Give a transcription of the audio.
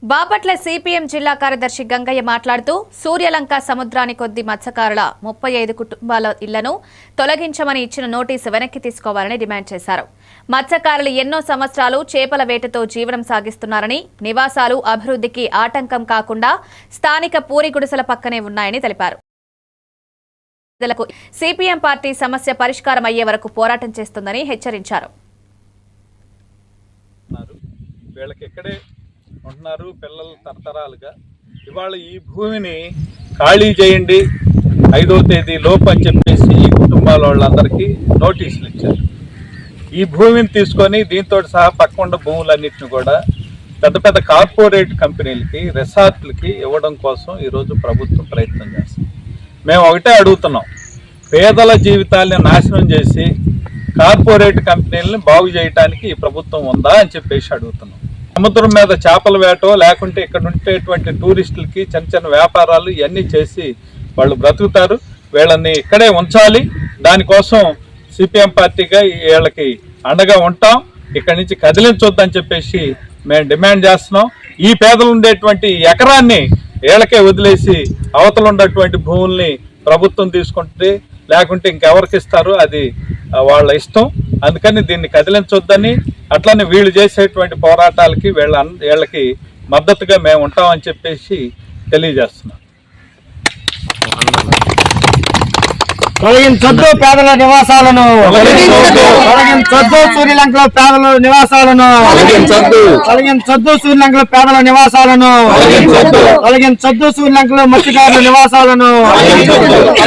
Bapatla CPM జిల్లా కార్యదర్శి గంగయ్య మాట్లాడుతూ సూర్యలంక సముద్రాని కొద్ది మత్స్యకారుల 35 కుటుంబాల ఇళ్లను తొలగించమని ఇచ్చిన నోటీసు వెనక్కి తీసుకోవాలని డిమాండ్ చేశారు. మత్స్యకారులు ఎన్నో సంవత్సరాలు చేపల వేటతో జీవనం సాగిస్తున్నారని, నివాసాలు అభివృద్ధికి ఆటంకం కాకుండా స్థానిక పూరి గుడిసెల పక్కనే ఉన్నాయని తెలిపారు. సిపిఎం పార్టీ సమస్య పరిష్కారం అయ్యే వరకు పోరాటం చేస్తుందని హెచ్చరించారు. ఉంటున్నారు పిల్లలు తరతరాలుగా. ఇవాళ ఈ భూమిని ఖాళీ చేయండి 5వ తేదీ లోపు అని చెప్పేసి ఈ కుటుంబాల వాళ్ళందరికీ నోటీసులు ఇచ్చారు. ఈ భూమిని తీసుకొని దీంతో సహా పక్కన భూములన్నింటినీ కూడా పెద్ద పెద్ద కార్పొరేట్ కంపెనీలకి, రిసార్ట్లకి ఇవ్వడం కోసం ఈరోజు ప్రభుత్వం ప్రయత్నం చేస్తుంది. మేము ఒకటే అడుగుతున్నాం, పేదల జీవితాలని నాశనం చేసి కార్పొరేట్ కంపెనీలని బాగు చేయడానికి ఈ ప్రభుత్వం ఉందా అని చెప్పేసి అడుగుతున్నాం. సముద్రం మీద చేపల వేటో లేకుంటే ఇక్కడ ఉండేటువంటి టూరిస్టులకి చిన్న చిన్న వ్యాపారాలు ఇవన్నీ చేసి వాళ్ళు బ్రతుకుతారు. వీళ్ళని ఇక్కడే ఉంచాలి. దానికోసం సిపిఎం పార్టీగా వీళ్ళకి అండగా ఉంటాం. ఇక్కడి నుంచి కదిలించొద్దని చెప్పేసి మేము డిమాండ్ చేస్తున్నాం. ఈ పేదలు ఉండేటువంటి ఎకరాన్ని వీళ్ళకే వదిలేసి అవతల ఉన్నటువంటి భూముల్ని ప్రభుత్వం తీసుకుంటే లేకుంటే ఇంకెవరికి ఇస్తారు, అది వాళ్ళ ఇష్టం. అందుకని దీన్ని కదిలించొద్దని, అట్లనే వీళ్ళు చేసేటువంటి పోరాటాలకి వీళ్ళకి మద్దతుగా మేము ఉంటామని చెప్పేసి తెలియజేస్తున్నాం. తొలగించొద్దు పేదల నివాసాలను, తొలగించొద్దు సూర్యలంకలో పేదల నివాసాలను, తొలగించొద్దు సూర్యలంకలో పేదల నివాసాలను, తొలగించొద్దు సూర్యలంకలో మత్స్యకారుల నివాసాలను.